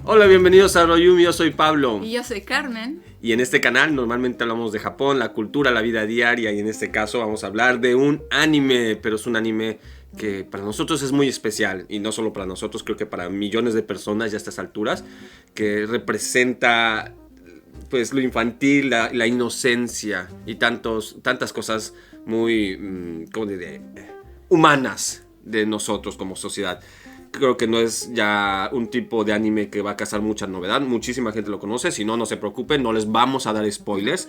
Hola, bienvenidos a Royumi, yo soy Pablo. Y yo soy Carmen. Y en este canal normalmente hablamos de Japón, la cultura, la vida diaria, y en este caso vamos a hablar de un anime, pero es un anime que para nosotros es muy especial, y no solo para nosotros, creo que para millones de personas ya a estas alturas, que representa pues lo infantil, la inocencia y tantas cosas muy, ¿cómo diré? Humanas de nosotros como sociedad. Creo que no es ya un tipo de anime que va a causar mucha novedad. Muchísima gente lo conoce. Si no, no se preocupen, no les vamos a dar spoilers.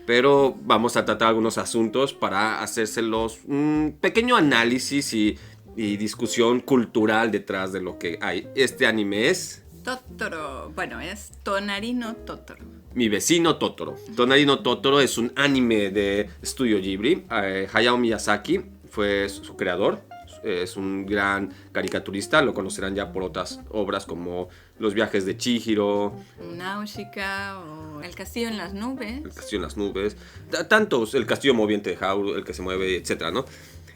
Pero vamos a tratar algunos asuntos para hacérselos un pequeño análisis y discusión cultural detrás de lo que hay. Este anime es Totoro. Bueno, es Tonari no Totoro. Mi vecino Totoro. Tonari no Totoro es un anime de Estudio Ghibli. Hayao Miyazaki fue su creador. Es un gran caricaturista, lo conocerán ya por otras obras como Los viajes de Chihiro, Náusica o El castillo en las nubes. El castillo en las nubes, tantos, El castillo moviente de Haru, El que se mueve, etc., ¿no?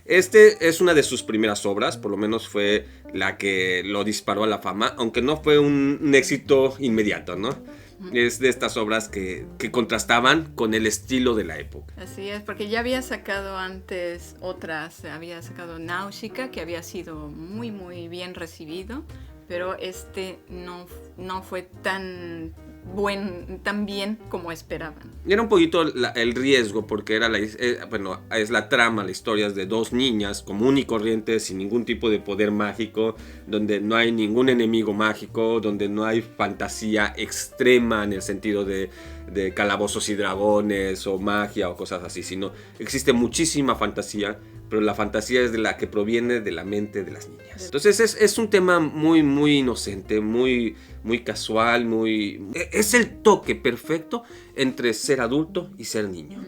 Este es una de sus primeras obras, por lo menos fue la que lo disparó a la fama, aunque no fue un éxito inmediato, ¿no? Es de estas obras que contrastaban con el estilo de la época. Así es, porque ya había sacado antes otras, había sacado Náusica, que había sido muy muy bien recibido, pero este no fue tan bien como esperaban. Era un poquito el riesgo, porque era es la trama, la historia es de dos niñas común y corriente, sin ningún tipo de poder mágico, donde no hay ningún enemigo mágico, donde no hay fantasía extrema en el sentido de calabozos y dragones o magia o cosas así, sino existe muchísima fantasía, pero la fantasía es de la que proviene de la mente de las niñas. Entonces es un tema muy muy inocente, muy casual, es el toque perfecto entre ser adulto y ser niño.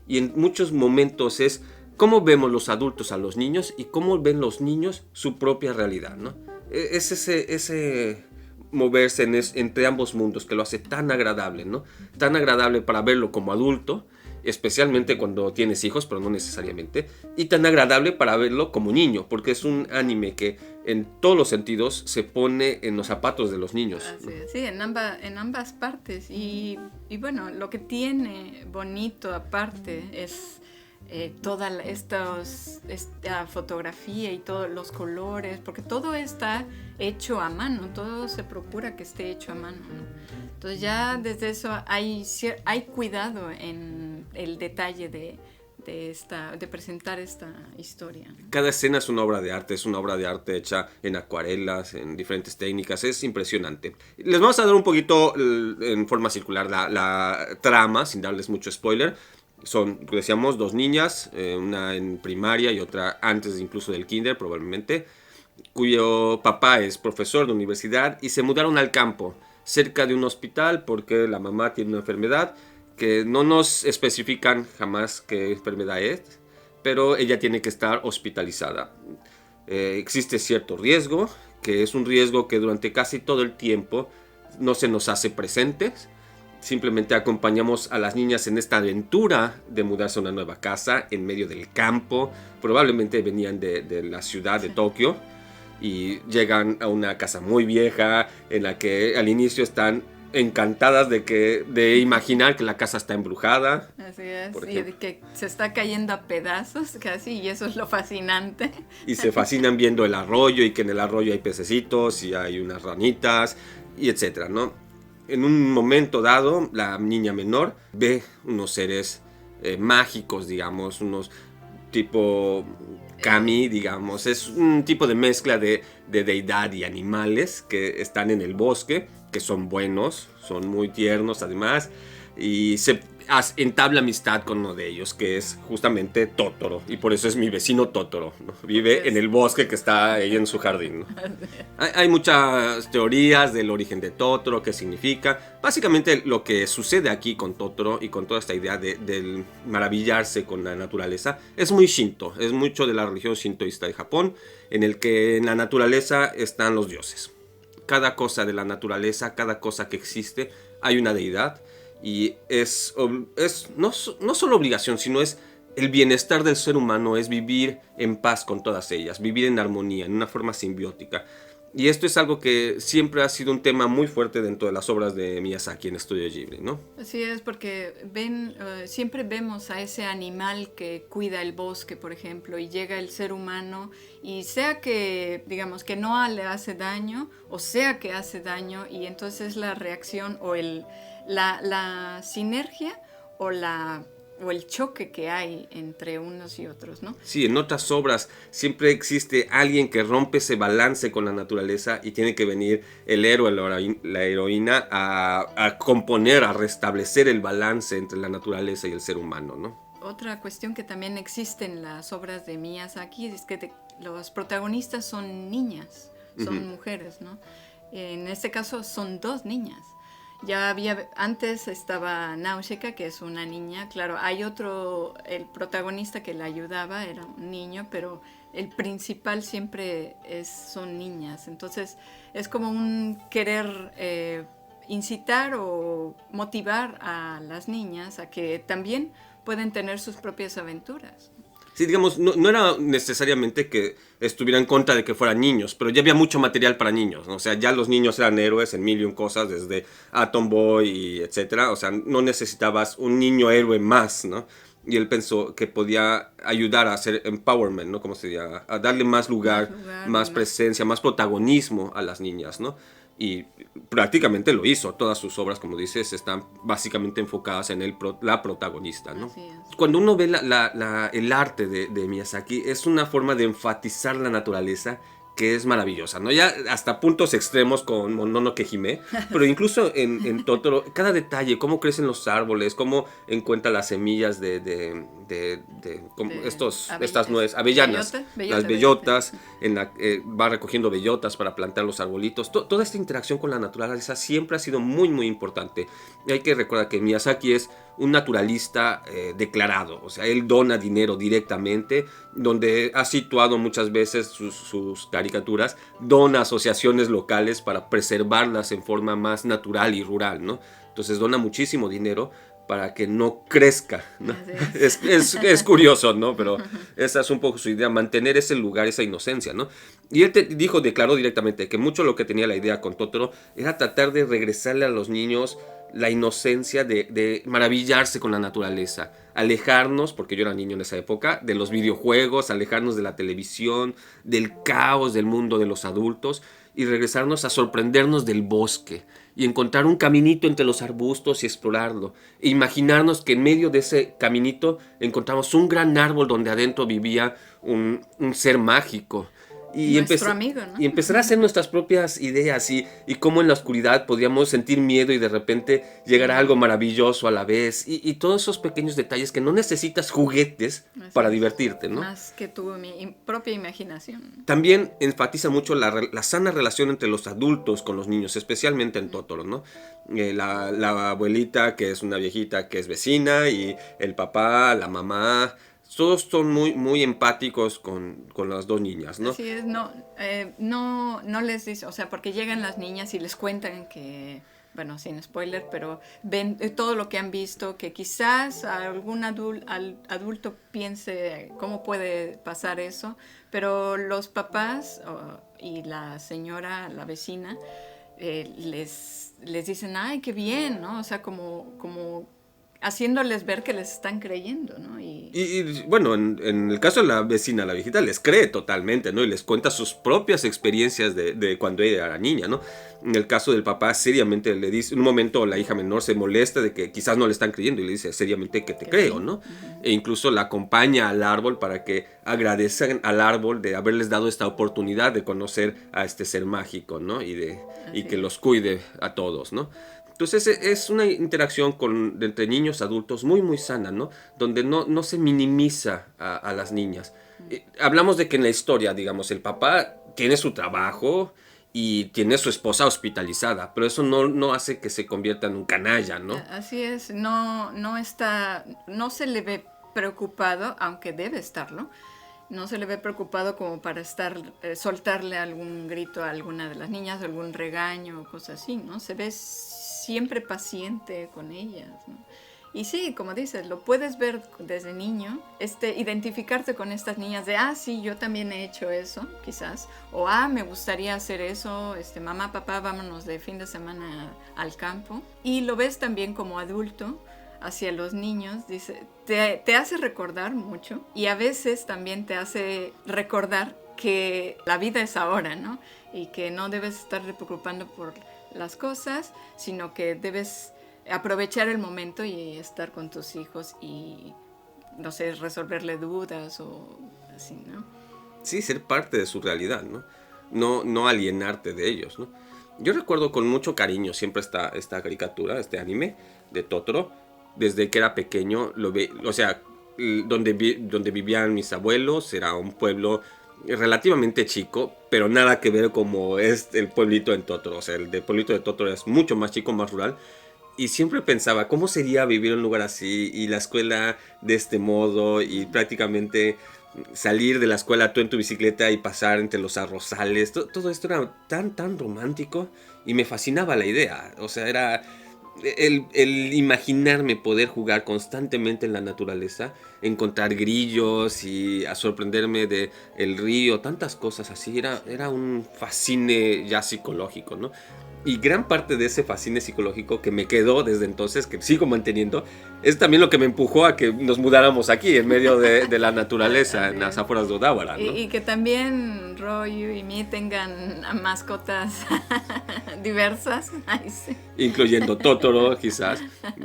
Y en muchos momentos es cómo vemos los adultos a los niños y cómo ven los niños su propia realidad, ¿no? Es ese moverse entre ambos mundos que lo hace tan agradable, ¿no? Tan agradable para verlo como adulto, especialmente cuando tienes hijos, pero no necesariamente, y tan agradable para verlo como niño, porque es un anime que en todos los sentidos se pone en los zapatos de los niños. Así es, sí, en ambas partes. Y bueno, lo que tiene bonito aparte es toda esta fotografía y todos los colores, porque todo está hecho a mano, todo se procura que esté hecho a mano, ¿no? Entonces ya desde eso hay cuidado en el detalle de presentar esta historia. Cada escena es una obra de arte hecha en acuarelas, en diferentes técnicas, es impresionante. Les vamos a dar un poquito en forma circular la trama, sin darles mucho spoiler. Son, decíamos, dos niñas, una en primaria y otra antes incluso del kinder probablemente, cuyo papá es profesor de universidad y se mudaron al campo, cerca de un hospital porque la mamá tiene una enfermedad que no nos especifican jamás qué enfermedad es, pero ella tiene que estar hospitalizada. Existe cierto riesgo, que es un riesgo que durante casi todo el tiempo no se nos hace presentes. Simplemente acompañamos a las niñas en esta aventura de mudarse a una nueva casa en medio del campo. Probablemente venían de la ciudad de Tokio y llegan a una casa muy vieja en la que al inicio están encantadas de imaginar que la casa está embrujada. Así es, y de que se está cayendo a pedazos casi, y eso es lo fascinante. Y se fascinan viendo el arroyo y que en el arroyo hay pececitos y hay unas ranitas y etcétera, ¿no? En un momento dado, la niña menor ve unos seres mágicos, digamos, unos tipo kami, digamos. Es un tipo de mezcla de deidad y animales que están en el bosque, que son buenos, son muy tiernos además, y se entabla amistad con uno de ellos, que es justamente Totoro, y por eso es mi vecino Totoro, ¿no? Vive en el bosque que está ahí en su jardín, ¿no? Hay muchas teorías del origen de Totoro, qué significa. Básicamente lo que sucede aquí con Totoro y con toda esta idea del maravillarse con la naturaleza es muy Shinto, es mucho de la religión shintoísta de Japón, en el que en la naturaleza están los dioses. Cada cosa de la naturaleza, cada cosa que existe, hay una deidad. Y es no solo obligación, sino es el bienestar del ser humano, es vivir en paz con todas ellas, vivir en armonía, en una forma simbiótica. Y esto es algo que siempre ha sido un tema muy fuerte dentro de las obras de Miyazaki en Estudio Ghibli, ¿no? Así es, porque siempre vemos a ese animal que cuida el bosque, por ejemplo, y llega el ser humano, y sea que, digamos, que no le hace daño, o sea que hace daño, y entonces la reacción o la sinergia o el choque que hay entre unos y otros, ¿no? Sí, en otras obras siempre existe alguien que rompe ese balance con la naturaleza y tiene que venir el héroe, la heroína a componer, a restablecer el balance entre la naturaleza y el ser humano, ¿no? Otra cuestión que también existe en las obras de Miyazaki es que los protagonistas son niñas, son mujeres, ¿no? En este caso son 2 niñas. Antes estaba Nausicaa, que es una niña, claro, hay el protagonista que la ayudaba, era un niño, pero el principal siempre son niñas, entonces es como un querer incitar o motivar a las niñas a que también pueden tener sus propias aventuras. Sí, digamos, no era necesariamente que estuviera en contra de que fueran niños, pero ya había mucho material para niños, ¿no? O sea, ya los niños eran héroes en mil y un cosas, desde Atom Boy y etcétera. O sea, no necesitabas un niño héroe más, ¿no? Y él pensó que podía ayudar a hacer empowerment, ¿no? Como se llama, a darle más lugar, más presencia, más protagonismo a las niñas, ¿no? Y prácticamente lo hizo. Todas sus obras, como dices, están básicamente enfocadas en la protagonista, ¿no? Así es. Cuando uno ve el arte de Miyazaki, es una forma de enfatizar la naturaleza que es maravillosa, ¿no? Ya hasta puntos extremos con Mononoke Hime, pero incluso en Totoro, cada detalle, cómo crecen los árboles, cómo encuentra las semillas estas nueces, avellanas, las bellotas, va recogiendo bellotas para plantar los arbolitos. Toda esta interacción con la naturaleza siempre ha sido muy, muy importante. Y hay que recordar que Miyazaki es un naturalista declarado, o sea, él dona dinero directamente, donde ha situado muchas veces sus caricaturas, dona asociaciones locales para preservarlas en forma más natural y rural, ¿no? Entonces dona muchísimo dinero para que no crezca, ¿no? Es curioso, ¿no? Pero esa es un poco su idea, mantener ese lugar, esa inocencia, ¿no? Y él declaró directamente que mucho lo que tenía la idea con Totoro era tratar de regresarle a los niños la inocencia de maravillarse con la naturaleza, alejarnos, porque yo era niño en esa época, de los videojuegos, alejarnos de la televisión, del caos del mundo de los adultos y regresarnos a sorprendernos del bosque y encontrar un caminito entre los arbustos y explorarlo. E imaginarnos que en medio de ese caminito encontramos un gran árbol donde adentro vivía un ser mágico. Nuestro amigo, ¿no? Y empezar a hacer nuestras propias ideas y cómo en la oscuridad podríamos sentir miedo y de repente llegar a algo maravilloso a la vez. Y todos esos pequeños detalles que no necesitas juguetes para divertirte, ¿no? Más que tu propia imaginación. También enfatiza mucho la sana relación entre los adultos con los niños, especialmente en Totoro, ¿no? La abuelita, que es una viejita que es vecina, y el papá, la mamá, todos son muy, muy empáticos con las 2 niñas, ¿no? Así es, no les dice, o sea, porque llegan las niñas y les cuentan que, bueno, sin spoiler, pero ven todo lo que han visto, que quizás algún adulto piense cómo puede pasar eso, pero los papás y la señora, la vecina, les dicen, ay, qué bien, ¿no? O sea, como haciéndoles ver que les están creyendo, ¿no? Y bueno, en el caso de la vecina, la viejita, les cree totalmente, ¿no? Y les cuenta sus propias experiencias de cuando ella era niña, ¿no? En el caso del papá, seriamente le dice, en un momento la hija menor se molesta de que quizás no le están creyendo y le dice seriamente que te creo, ¿no? E incluso la acompaña al árbol para que agradezcan al árbol de haberles dado esta oportunidad de conocer a este ser mágico, ¿no? Y que los cuide a todos, ¿no? Entonces es una interacción entre niños y adultos muy, muy sana, ¿no? Donde no se minimiza a las niñas. Hablamos de que en la historia, digamos, el papá tiene su trabajo y tiene su esposa hospitalizada, pero eso no hace que se convierta en un canalla, ¿no? Así es, no se le ve preocupado, aunque debe estarlo. No se le ve preocupado como para soltarle algún grito a alguna de las niñas, algún regaño o cosas así, ¿no? Se ve siempre paciente con ellas, ¿no? Y sí, como dices, lo puedes ver desde niño, identificarte con estas niñas de, sí, yo también he hecho eso, quizás, o me gustaría hacer eso, mamá, papá, vámonos de fin de semana al campo. Y lo ves también como adulto hacia los niños, dice, te hace recordar mucho y a veces también te hace recordar que la vida es ahora, ¿no? Y que no debes estar preocupando por las cosas, sino que debes aprovechar el momento y estar con tus hijos y, no sé, resolverle dudas o así, ¿no? Sí, ser parte de su realidad, ¿no? No alienarte de ellos, ¿no? Yo recuerdo con mucho cariño siempre esta caricatura, este anime de Totoro. Desde que era pequeño, donde vivían mis abuelos, era un pueblo relativamente chico, pero nada que ver como es el pueblito en Totoro. O sea, el pueblito de Totoro es mucho más chico, más rural. Y siempre pensaba, ¿cómo sería vivir en un lugar así? Y la escuela de este modo, y prácticamente salir de la escuela tú en tu bicicleta y pasar entre los arrozales. Todo esto era tan romántico y me fascinaba la idea. O sea, era el imaginarme poder jugar constantemente en la naturaleza, encontrar grillos y a sorprenderme de el río, tantas cosas así. Era un fascine ya psicológico, ¿no? Y gran parte de ese fascine psicológico que me quedó desde entonces, que sigo manteniendo, es también lo que me empujó a que nos mudáramos aquí, en medio de la naturaleza, en las afueras de Odawara, ¿no? Y que también Royu y Mi tengan mascotas diversas. Ay, sí. Incluyendo Totoro, quizás.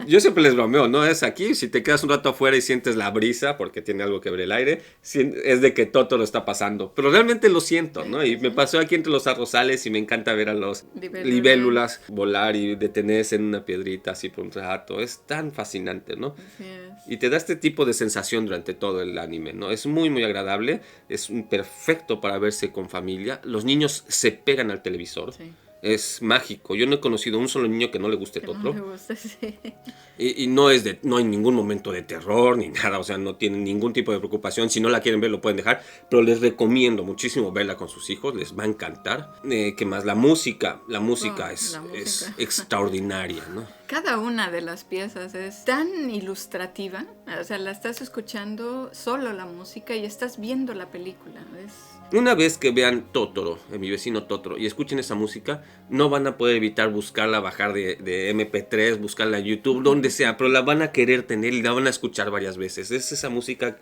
Yo siempre les bromeo, ¿no? Es aquí, si te quedas un rato afuera y sientes la brisa, porque tiene algo que ver el aire, es de que Totoro está pasando. Pero realmente lo siento, ¿no? Y me pasó aquí entre los arrozales y me encanta ver a los libélulas volar y detenerse en una piedrita así por un rato. Es tan fascinante, ¿no? Así es. Y te da este tipo de sensación durante todo el anime, ¿no? Es muy, muy agradable. Es perfecto para verse con familia. Los niños se pegan al televisor. Sí. Es mágico. Yo no he conocido a un solo niño que no le guste Totoro. No me gusta, sí. Y no hay ningún momento de terror ni nada. O sea, no tienen ningún tipo de preocupación. Si no la quieren ver, lo pueden dejar. Pero les recomiendo muchísimo verla con sus hijos. Les va a encantar. ¿Qué más? La música. La música es extraordinaria, ¿no? Cada una de las piezas es tan ilustrativa. O sea, la estás escuchando solo la música y estás viendo la película. Una vez que vean Totoro, Mi vecino Totoro, y escuchen esa música, no van a poder evitar buscarla, bajar de MP3, buscarla en YouTube, donde sea, pero la van a querer tener y la van a escuchar varias veces. Es esa música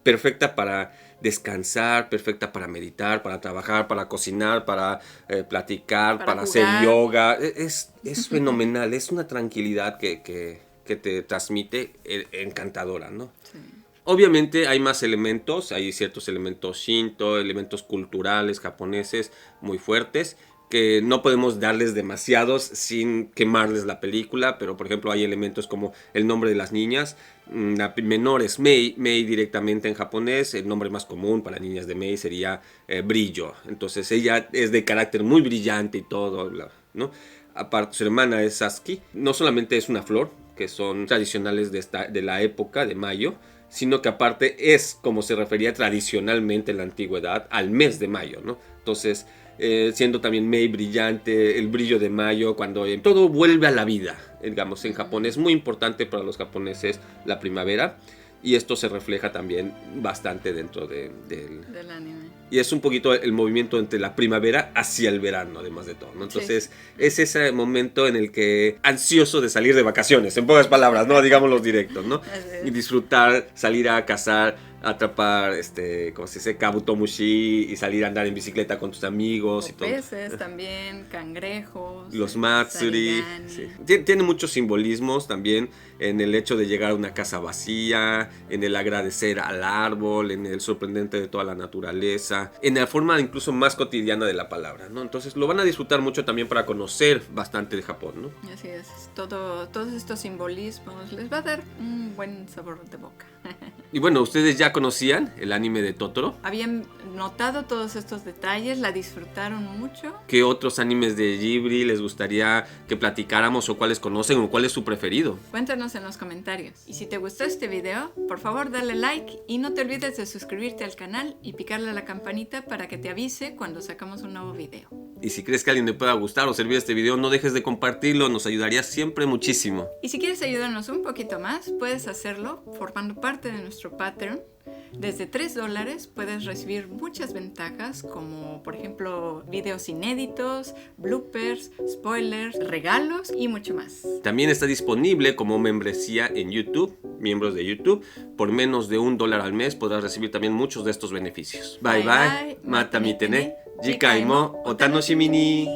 perfecta para descansar, perfecta para meditar, para trabajar, para cocinar, para platicar, para hacer yoga. Es fenomenal, es una tranquilidad que te transmite encantadora, ¿no? Sí. Obviamente hay más elementos, hay ciertos elementos Shinto, elementos culturales japoneses muy fuertes, que no podemos darles demasiados sin quemarles la película, pero por ejemplo hay elementos como el nombre de las niñas. La menor es Mei directamente en japonés, el nombre más común para niñas de Mei sería Brillo, entonces ella es de carácter muy brillante y todo, ¿no? Aparte su hermana es Satsuki, no solamente es una flor, que son tradicionales de la época de mayo, sino que aparte es como se refería tradicionalmente en la antigüedad al mes de mayo, ¿no? Entonces, siendo también Mei brillante, el brillo de mayo, cuando todo vuelve a la vida, digamos, en Japón es muy importante para los japoneses la primavera, y esto se refleja también bastante dentro del anime. Y es un poquito el movimiento entre la primavera hacia el verano, además de todo, ¿no? Entonces, es ese momento en el que ansioso de salir de vacaciones, en pocas palabras, ¿no? Digámoslo directos, ¿no? Y disfrutar, salir a cazar, atrapar, ¿cómo se dice? Kabutomushi, y salir a andar en bicicleta con tus amigos. O y todo. Peces también, cangrejos. Los matsuri. Sí. Tiene muchos simbolismos también en el hecho de llegar a una casa vacía, en el agradecer al árbol, en el sorprendente de toda la naturaleza, en la forma incluso más cotidiana de la palabra, ¿no? Entonces lo van a disfrutar mucho también para conocer bastante de Japón, ¿no? Así es, todos estos simbolismos les va a dar un buen sabor de boca. Y bueno, ¿ustedes ya conocían el anime de Totoro? Habían notado todos estos detalles, la disfrutaron mucho. ¿Qué otros animes de Ghibli les gustaría que platicáramos o cuáles conocen o cuál es su preferido? Cuéntanos en los comentarios. Y si te gustó este video, por favor dale like y no te olvides de suscribirte al canal y picarle a la campanita para que te avise cuando sacamos un nuevo video. Y si crees que a alguien le pueda gustar o servir este video, no dejes de compartirlo, nos ayudaría siempre muchísimo. Y si quieres ayudarnos un poquito más, puedes hacerlo formando parte de nuestro Patreon. Desde $3 puedes recibir muchas ventajas como por ejemplo videos inéditos, bloopers, spoilers, regalos y mucho más. También está disponible como membresía en YouTube, miembros de YouTube. Por menos de $1 al mes podrás recibir también muchos de estos beneficios. Bye bye, mata mitene, jikaimo o tanoshimi ni.